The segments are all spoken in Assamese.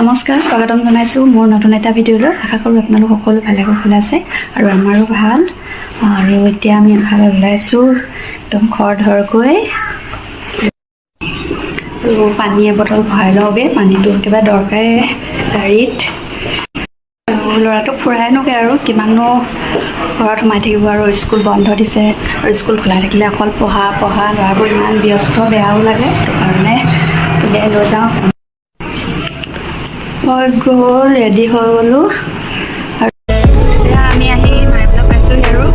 নমস্কাৰ স্বাগতম জনাইছো মোৰ নতুন এটা ভিডিঅ'লৈ আশা কৰোঁ আপোনালোক সকলো ভালে কুশলে আছে আৰু আমাৰো ভাল আৰু এতিয়া আমি ভাল ওলাইছো একদম খৰধৰকৈ আৰু পানী বটল ভৰাই লওঁগে পানীটো কিবা দৰকাৰে গাড়ীত আৰু ল'ৰাটোক ফুৰাই নগে আৰু কিমাননো ঘৰত সোমাই থাকিব আৰু স্কুল বন্ধ দিছে আৰু স্কুল খোলা থাকিলে অকল পঢ়া ল'ৰাবোৰ ইমান ব্যস্ত বেয়াও লাগে সেইটো কাৰণে উলিয়াই লৈ যাওঁ মই গ'ল ৰেডি হৈ গ'লোঁ আৰু এতিয়া আমি আহি মাৰিবলৈ পাইছোঁহি আৰু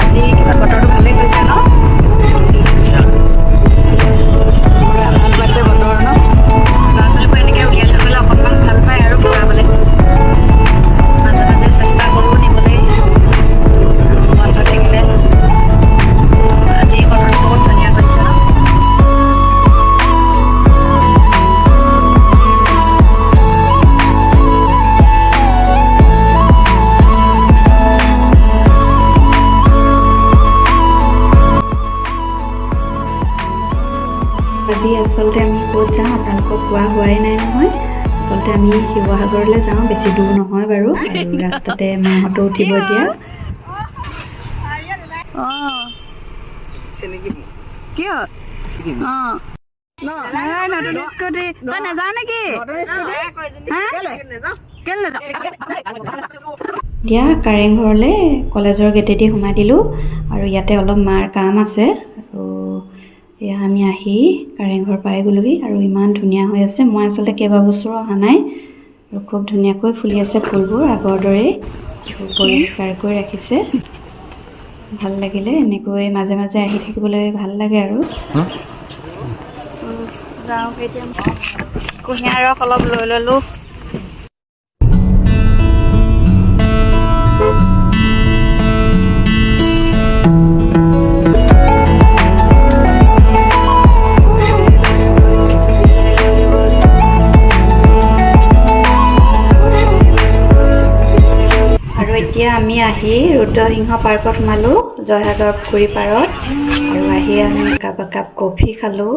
আজি কিবা বতৰটো ভালেই গৈছে ন ভাল পাইছে বতৰ ন ল'ৰা ছোৱালীবোৰ এনেকৈ উলিয়াই থ'বলৈ অকণমান ভাল পায় আৰু ফুৰাবলৈ মাজে মাজে চেষ্টা কৰোঁ নিবলৈ বন্ধ থাকিলে আজি বতৰটো বহুত ধুনীয়া হৈছে ন আজি আচলতে আমি ক'ত যাওঁ আপোনালোকক কোৱা হোৱাই নাই নহয় আচলতে আমি শিৱসাগৰলৈ যাওঁ বেছি দূৰ নহয় বাৰু আৰু ৰাস্তাতে মাহঁতো উঠিব এতিয়া এতিয়া কাৰেংঘৰলৈ কলেজৰ গেটেদি সোমাই দিলোঁ আৰু ইয়াতে অলপ মাৰ কাম আছে আৰু এয়া আমি আহি কাৰেংঘৰ পাই গ'লোহি আৰু ইমান ধুনীয়া হৈ আছে মই আচলতে কেইবাবছৰো অহা নাই আৰু খুব ধুনীয়াকৈ ফুলি আছে ফুলবোৰ আগৰ দৰেই পৰিষ্কাৰকৈ ৰাখিছে ভাল লাগিলে এনেকৈ মাজে মাজে আহি থাকিবলৈ ভাল লাগে আৰু যাওঁ এতিয়া কুঁহিয়াৰ ৰস অলপ লৈ ল'লোঁ এতিয়া আমি আহি ৰুদ্ৰসিংহ পাৰ্কত সোমালোঁ জয়সাগৰ পুখুৰী পাৰত আৰু আহি আমি একাপ কফি খালোঁ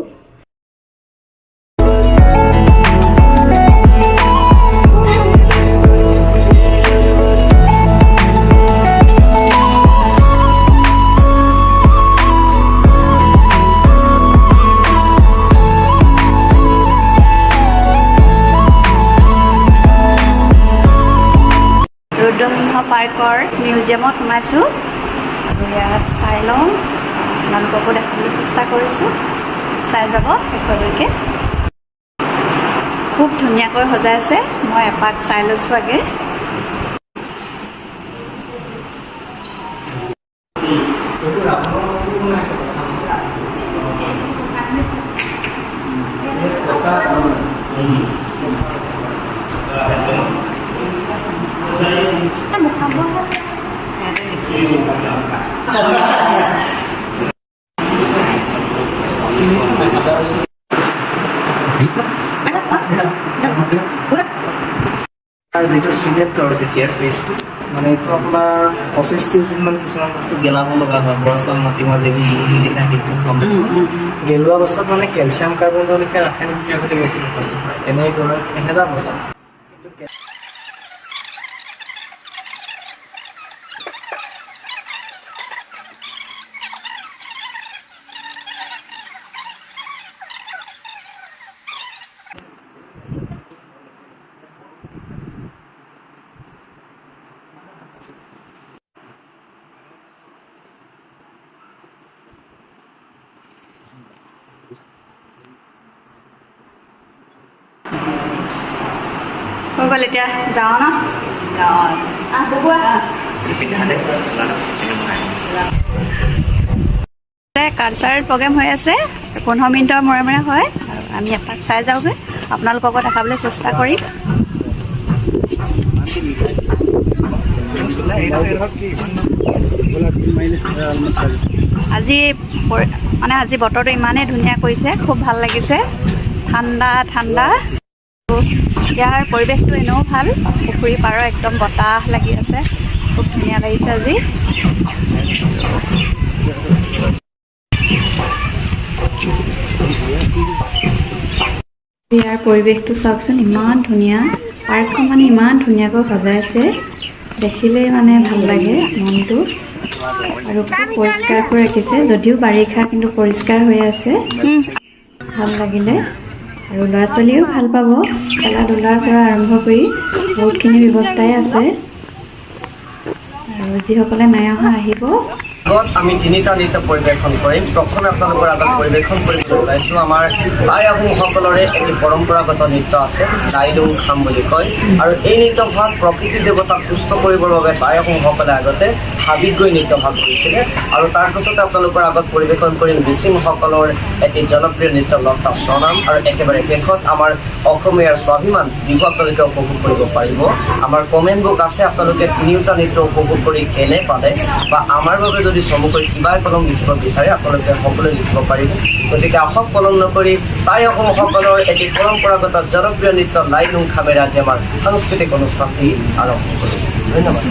ৰুদ্ৰসিংহ পাৰ্কৰ মিউজিয়ামত সোমাইছোঁ আৰু ইয়াত চাই লওঁ আপোনালোককো দেখাবলৈ চেষ্টা কৰিছোঁ চাই যাব শেষলৈকে খুব ধুনীয়াকৈ সজাই আছে মই এপাক চাই লৈছোঁ আগে যিটো চিমেণ্টৰ তেতিয়া পেষ্টটো মানে এইটো আপোনাৰ 25-30 দিনমান কিছুমান বস্তু গেলাব লগা হয় বৰা চাউল মাটিমাহ যিবোৰ লিখা গেলোৱা পাছত মানে কেলছিয়াম কাৰ্বনৰ লিখা ৰাসায়নিক ক্ৰিয়াঘাতী বস্তু প্ৰস্তুত হয় এনেদৰে 1000 বছৰ হৈ গ'ল এতিয়া যাওঁ ন কালচাৰেল প্ৰগ্ৰেম হৈ আছে 15 মিনিটৰ মূৰে মূৰে হয় আৰু আমি এপাক চাই যাওঁগৈ আপোনালোককো দেখাবলৈ চেষ্টা কৰিম আজি বতৰটো ইমানেই ধুনীয়া কৰিছে খুব ভাল লাগিছে ঠাণ্ডা ইয়াৰ পৰিৱেশটো এনেও ভাল পুখুৰী পাৰৰ একদম বতাহ লাগি আছে খুব ধুনীয়া লাগিছে আজি ইয়াৰ পৰিৱেশটো চাওকচোন, ইমান ধুনীয়া। পাৰ্কখন মানে ইমান ধুনীয়াকৈ সজাইছে, দেখিলেই মানে ভাল লাগে মনটো। আৰু খুব পৰিষ্কাৰকৈ ৰাখিছে, যদিও বাৰিষা কিন্তু পৰিষ্কাৰ হৈ আছে, ভাল লাগিলে। আৰু ল'ৰা ছোৱালীয়েও ভাল পাব, খেলা ধূলাৰ পৰা আৰম্ভ কৰি বহুতখিনি ব্যৱস্থাই আছে। আৰু যিসকলে নাই অহা আহিব। আমি তিনিটা নৃত্য পৰিৱেশন কৰিম। প্ৰথমে আপোনালোকৰ আগত পৰিৱেশন কৰিবলৈ ওলাইছোঁ আমাৰ আই আহোমসকলৰে এটি পৰম্পৰাগত নৃত্য আছে, লাইলুং খাম বুলি কয়। আৰু এই নৃত্যভাগ প্ৰকৃতি দেৱতাক তুষ্ট কৰিবৰ বাবে আই আহোমসকলে আগতে হাবিত গৈ নৃত্যভাগ কৰিছিলে। আৰু তাৰপিছতে আপোনালোকৰ আগত পৰিৱেশন কৰিম মিচিংসকলৰ এটি জনপ্ৰিয় নৃত্য লতা স্বনাম। আৰু একেবাৰে শেষত আমাৰ অসমীয়াৰ স্বাভিমান বিহু আপোনালোকে উপভোগ কৰিব পাৰিব। আমাৰ কমেণ্ট বুক আছে, আপোনালোকে তিনিওটা নৃত্য উপভোগ কৰি কেনে পালে বা আমাৰ বাবে যদি চমুকৈ কিবা কলম লিখিব বিচাৰে আপোনালোকে সকলোৱে লিখিব পাৰিব। গতিকে আহক পলম নকৰি টাই অসমসকলৰ এটি পৰম্পৰাগত জনপ্ৰিয় নৃত্য লাইলুং খামেৰে আজি আমাৰ সাংস্কৃতিক অনুষ্ঠানটি আৰম্ভ কৰিম। ধন্যবাদ।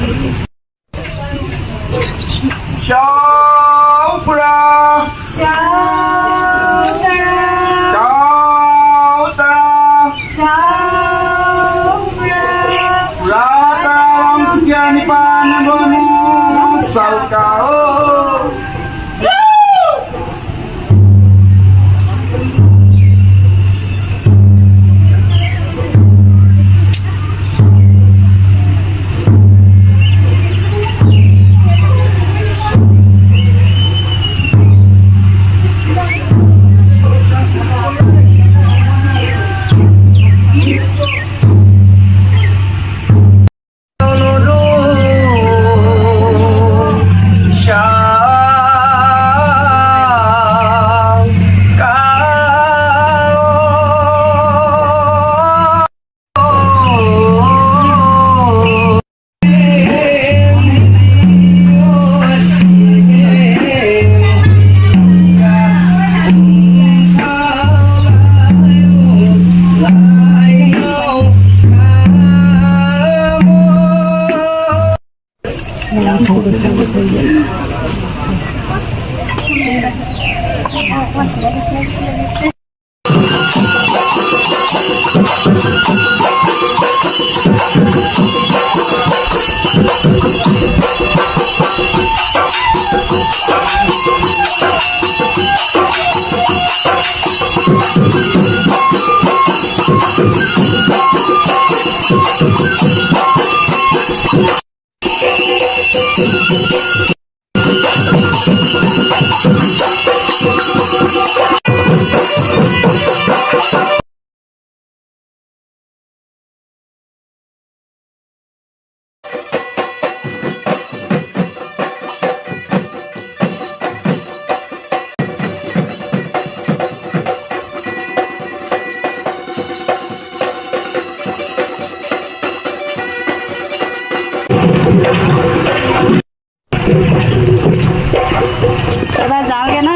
এবাৰ যাওগে না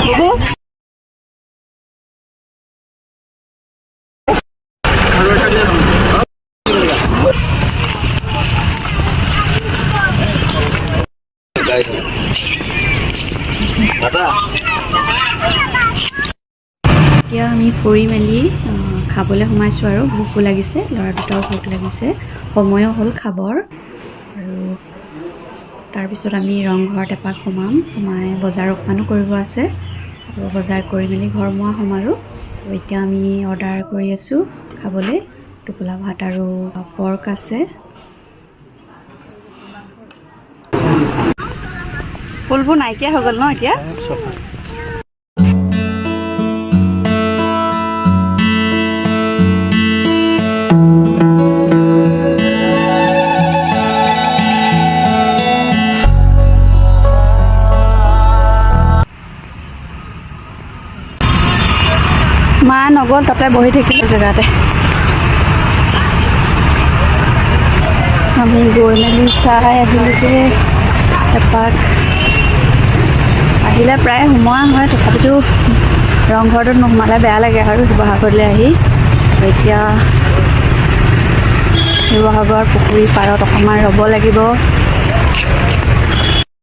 বুবু। এতিয়া আমি ফুৰি মেলি খাবলৈ সোমাইছোঁ আৰু ভোকো লাগিছে, ল'ৰা দুটাও ভোক লাগিছে, সময়ো হ'ল খাবৰ। আৰু তাৰপিছত আমি ৰংঘৰত এপাক সোমাই বজাৰ অকণমানো কৰিব আছে, আৰু বজাৰ কৰি মেলি ঘৰমুৱা হ'ম। আৰু এতিয়া আমি অৰ্ডাৰ কৰি আছোঁ খাবলৈ, টোপোলা ভাত আৰু পৰ্ক আছে। ফুলবোৰ নাইকিয়া হৈ গ'ল ন এতিয়া। মা নগ'ল, তাতে বহি থাকিলে জেগাতে। আমি গৈ মেলি চাই আহিলোগৈ এপাক। আহিলে প্ৰায় সোমোৱা হয়, তথাপিতো ৰংঘৰটোত নোসোমালে বেয়া লাগে আৰু শিৱসাগৰলৈ আহি। এতিয়া শিৱসাগৰ পুখুৰী পাৰত অকণমান ৰ'ব লাগিব।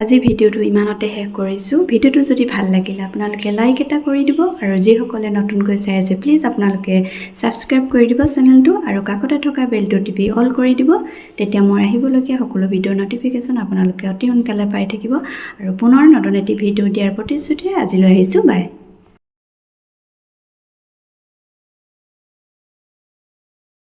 আজি ভিডিঅ'টো ইমানতে শেষ কৰিছোঁ। ভিডিঅ'টো যদি ভাল লাগিলে আপোনালোকে লাইক এটা কৰি দিব আৰু যিসকলে নতুনকৈ চাই আছে প্লিজ আপোনালোকে ছাবস্ক্ৰাইব কৰি দিব চেনেলটো আৰু কাষতে থকা বেলটো টিপি অল কৰি দিব। তেতিয়া মই আহিবলগীয়া সকলো ভিডিঅ'ৰ নটিফিকেশ্যন আপোনালোকে অতি সোনকালে পাই থাকিব আৰু পুনৰ নতুন এটি ভিডিঅ' দিয়াৰ প্ৰতিশ্ৰুতিৰে আজিলৈ আহিছোঁ। বাই।